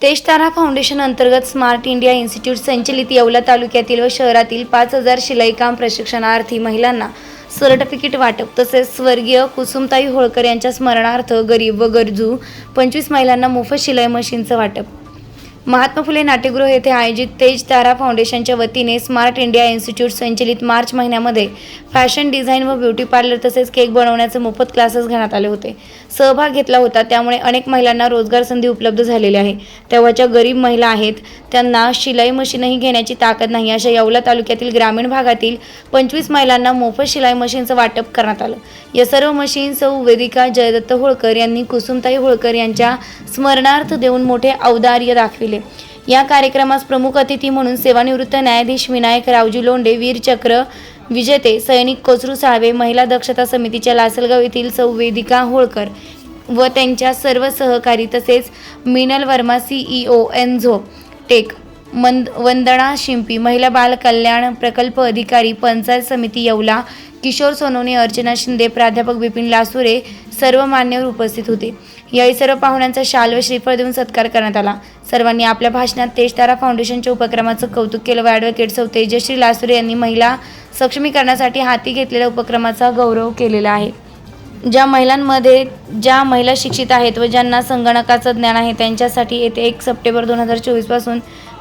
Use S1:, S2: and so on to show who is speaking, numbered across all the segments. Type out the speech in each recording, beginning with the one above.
S1: तेजतारा foundation अंतर्गत smart India institute संचलित येवला तालुक्यातील व शहरातील 5,000 शिलाईकाम प्रशिक्षणार्थी महिलांना सर्टिफिकेट वाटप तसेच स्वर्गीय कुसुमताई होळकर यांच्या स्मरणार्थ गरीब व गरजू 25 महिलांना मोफत शिलाई मशीनचं वाटप महात्मा फुले नाट्यगृह येथे आयोजित तेजतारा फाउंडेशनच्या वतीने स्मार्ट इंडिया इन्स्टिट्यूट संचलित मार्च महिन्यामध्ये फॅशन डिझाईन व ब्युटी पार्लर तसेच केक बनवण्याचे मोफत क्लासेस घेण्यात आले होते. सहभाग घेतला होता. त्यामुळे अनेक महिलांना रोजगार संधी उपलब्ध झालेली आहे. तेव्हाच्या गरीब महिला आहेत त्यांना शिलाई मशीनही घेण्याची ताकद नाही. अशा येवला तालुक्यातील ग्रामीण भागातील 25 महिलांना मोफत शिलाई मशीनचं वाटप करण्यात आलं. या सर्व मशीन सौ वेदिका जयदत्त होळकर यांनी कुसुमताई होळकर यांच्या स्मरणार्थ देऊन मोठे औदार्य दाखविले. या कार्यक्रमास प्रमुख अतिथी म्हणून सेवानिवृत्त न्यायाधीश विनायक रावजी लोंढे, वीरचक्र विजेते सैनिक कोचरू साळवे, महिला दक्षता समितीच्या लासलगाव येथील सौ वेदिका होळकर व त्यांच्या सर्व सहकारी तसेच मिनल वर्मा CEO एन्झो टेक, वंदना शिंपी, महिला बाल कल्याण प्रकल्प अधिकारी, पंचायत समिती येवला, किशोर सोनवणे, अर्चना शिंदे, प्राध्यापक बिपिन लासुरे सर्व मान्यवर उपस्थित होते. यावेळी सर्व पाहुण्यांचा शाल व श्रीफळ देऊन सत्कार करण्यात आला. सर्वांनी आपल्या भाषणात तेजतारा फाउंडेशनच्या उपक्रमाचं कौतुक केलं व ॲडव्होकेट सौ तेजश्री लासुरे यांनी महिला सक्षमीकरणासाठी हाती घेतलेल्या उपक्रमाचा गौरव केलेला आहे. ज्या महिला शिक्षित आहेत व ज्यांना संगणकाचं ज्ञान आहे त्यांच्यासाठी येते 1 सप्टेंबर 2024 पासून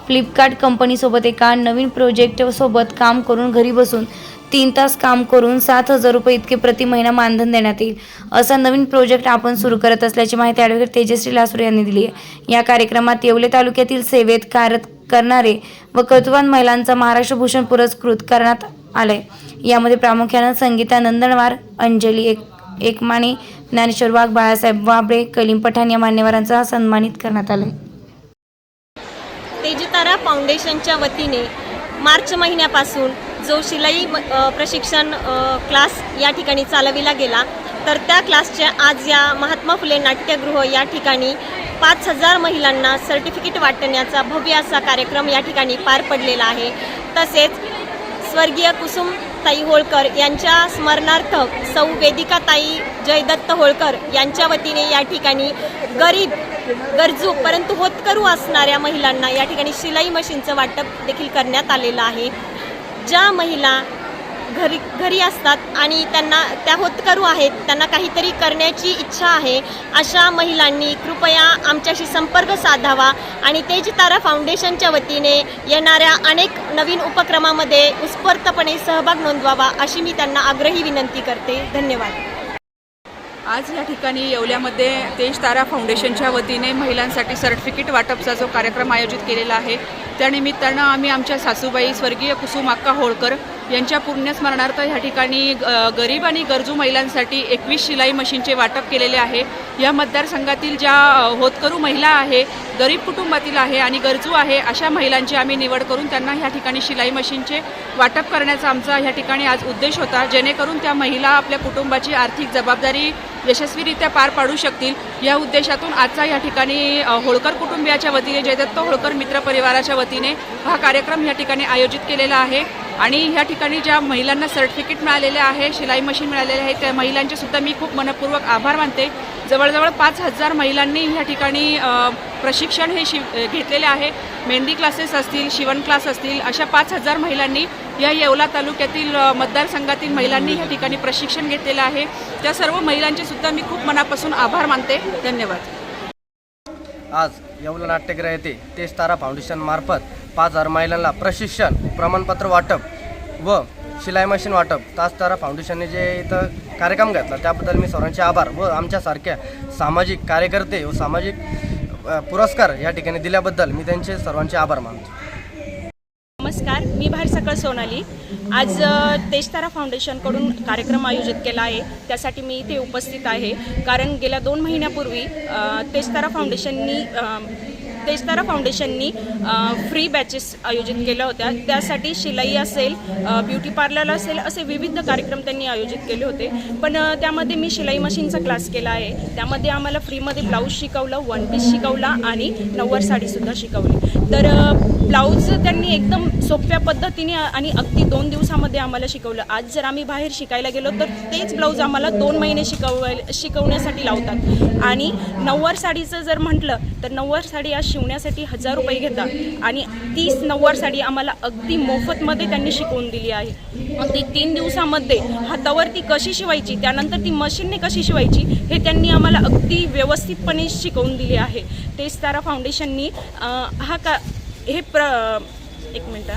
S1: फ्लिपकार्ट कंपनीसोबत एका नवीन प्रोजेक्टसोबत काम करून घरी बसून 3 तास काम करून 7,000 रुपये इतके प्रति महिना मानधन देण्यात येईल. असा नवीन प्रोजेक्ट आपण सुरू करत असल्याची माहिती ॲडव्होकेट तेजश्री लासुरे यांनी दिली आहे. या कार्यक्रमात येवले तालुक्यातील सेवेत कार्य करणारे व कर्तृत्ववान महिलांचा महाराष्ट्र भूषण पुरस्कृत करण्यात आले. यामध्ये प्रामुख्याने संगीता नंदनवार, अंजली एकमाने, ज्ञानेश्वर वाघ, बाळासाहेब वाबळे, कलीम पठाण या मान्यवरांचा सन्मानित करण्यात आले.
S2: तेजतारा फाउंडेशनच्या वतीने मार्च महिन्यापासून जो शिलाई प्रशिक्षण क्लास या ठिकाणी चालविला गेला, तर त्या क्लासच्या आज या महात्मा फुले नाट्यगृह या ठिकाणी 5,000 महिलांना सर्टिफिकेट वाटण्याचा भव्य असा कार्यक्रम या ठिकाणी पार पडलेला आहे. तसेच स्वर्गीय कुसुमताई होळकर यांच्या स्मरणार्थ सौ वेदिकाताई जयदत्त होळकर यांच्या वतीने या ठिकाणी गरजू परंतु होतकरू असणाऱ्या महिलांना या ठिकाणी शिलाई मशीनचं वाटप देखील करण्यात आलेलं आहे. ज्या महिला घरी असतात आणि त्या होतकरू आहेत, त्यांना काहीतरी करण्याची इच्छा आहे, अशा महिलांनी कृपया आमच्याशी संपर्क साधावा आणि तेजतारा फाउंडेशनच्या वतीने येणाऱ्या अनेक नवीन उपक्रमामध्ये उत्स्फूर्तपणे सहभाग नोंदवावा अशी मी त्यांना आग्रही विनंती करते. धन्यवाद.
S3: आज या ठिकाणी येवल्यामध्ये तेजतारा फाउंडेशनच्या वतीने महिलांसाठी सर्टिफिकेट वाटपचा जो कार्यक्रम आयोजित केलेला आहे, त्यानिमित्तानं आम्ही आमच्या सासूबाई स्वर्गीय कुसुम अक्का होळकर यांच्या पुण्यस्मरणार्थ ह्या ठिकाणी गरीब आणि गरजू महिलांसाठी 21 शिलाई मशीनचे वाटप केलेले आहे. या मतदारसंघातील ज्या होतकरू महिला आहे, गरीब कुटुंबातील आहे आणि गरजू आहे अशा महिलांची आम्ही निवड करून त्यांना ह्या ठिकाणी शिलाई मशीनचे वाटप करण्याचा आमचा ह्या ठिकाणी आज उद्देश होता, जेणेकरून त्या महिला आपल्या कुटुंबाची आर्थिक जबाबदारी यशस्वीरित्या पार पाडू शकतील. या उद्देशातून आजचा या ठिकाणी होळकर कुटुंबियाच्या वतीने, जयदत्त होळकर मित्र परिवाराच्या वतीने हा कार्यक्रम या ठिकाणी आयोजित केलेला आहे. आणि ह्या ठिकाणी ज्या महिलांना सर्टिफिकेट मिळालेले आहे, शिलाई मशीन मिळालेले आहे, त्या महिलांचे सुद्धा मी खूप मनपूर्वक आभार मानते. जवळजवळ 5,000 महिलांनी ह्या ठिकाणी प्रशिक्षण हे घेतलेले आहे. मेहंदी क्लासेस असतील, शिवण क्लास असतील, अशा 5,000 महिलांनी या येवला तालुक्यातील मतदारसंघातील महिलांनी ह्या ठिकाणी प्रशिक्षण घेतलेलं आहे. त्या सर्व महिलांचे सुद्धा मी खूप मनापासून आभार मानते. धन्यवाद.
S4: आज येवला नाट्यगृह येथे तेजतारा फाउंडेशन मार्फत 5,000 महिलांना प्रशिक्षण, प्रमाणपत्र वाटप व शिलाई मशीन वाटप तेजतारा फाउंडेशनने जे इथं कार्यक्रम घेतला त्याबद्दल मी सर्वांचे आभार व आमच्यासारख्या सामाजिक कार्यकर्ते व सामाजिक पुरस्कार या ठिकाणी दिल्याबद्दल मी त्यांचे सर्वांचे आभार मानतो.
S5: नमस्कार, मी बाहेर सकळ सोनाली. आज तेजतारा फाउंडेशनकडून कार्यक्रम आयोजित केला आहे, त्यासाठी मी इथे उपस्थित आहे. कारण गेल्या 2 महिन्यापूर्वी तेजतारा फाउंडेशननी फ्री बॅचेस आयोजित केल्या होत्या. त्यासाठी शिलाई असेल, ब्युटी पार्लर असेल, असे विविध कार्यक्रम त्यांनी आयोजित केले होते. पण त्यामध्ये मी शिलाई मशीनचा क्लास केला आहे. त्यामध्ये आम्हाला फ्रीमध्ये ब्लाऊज शिकवलं, 1 पीस शिकवला आणि नऊवार साडीसुद्धा शिकवली. तर ब्लाऊज त्यांनी एकदम सोप्या पद्धतीने आणि अगदी 2 दिवसामध्ये आम्हाला शिकवलं. आज जर आम्ही बाहेर शिकायला गेलो तर तेच ब्लाऊज आम्हाला 2 महिने शिकवण्यासाठी लावतात. आणि नऊवार साडीचं जर म्हटलं तर नऊवार साडी आज शिवण्यासाठी 1000 रुपये घेतात आणि तीच नऊवार साडी आम्हाला अगदी मोफतमध्ये त्यांनी शिकवून दिली आहे. अगदी 3 दिवसामध्ये हातावरती कशी शिवायची, त्यानंतर ती मशीनने कशी शिवायची हे त्यांनी आम्हाला अगदी व्यवस्थितपणे शिकवून दिले आहे. तेज तारा फाउंडेशननी एक मिनिट.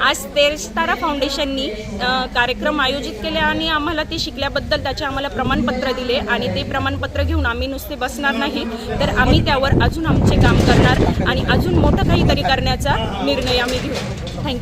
S5: आज तेज तारा फाउंडेशननी कार्यक्रम आयोजित केले आणि आम्हाला ते शिकल्याबद्दल त्याचे आम्हाला प्रमाणपत्र दिले आणि ते प्रमाणपत्र घेऊन आम्ही नुसते बसणार नाही तर आम्ही त्यावर अजून आमचे काम करणार आणि अजून मोठं काहीतरी करण्याचा निर्णय आम्ही घेऊ. थँक्यू.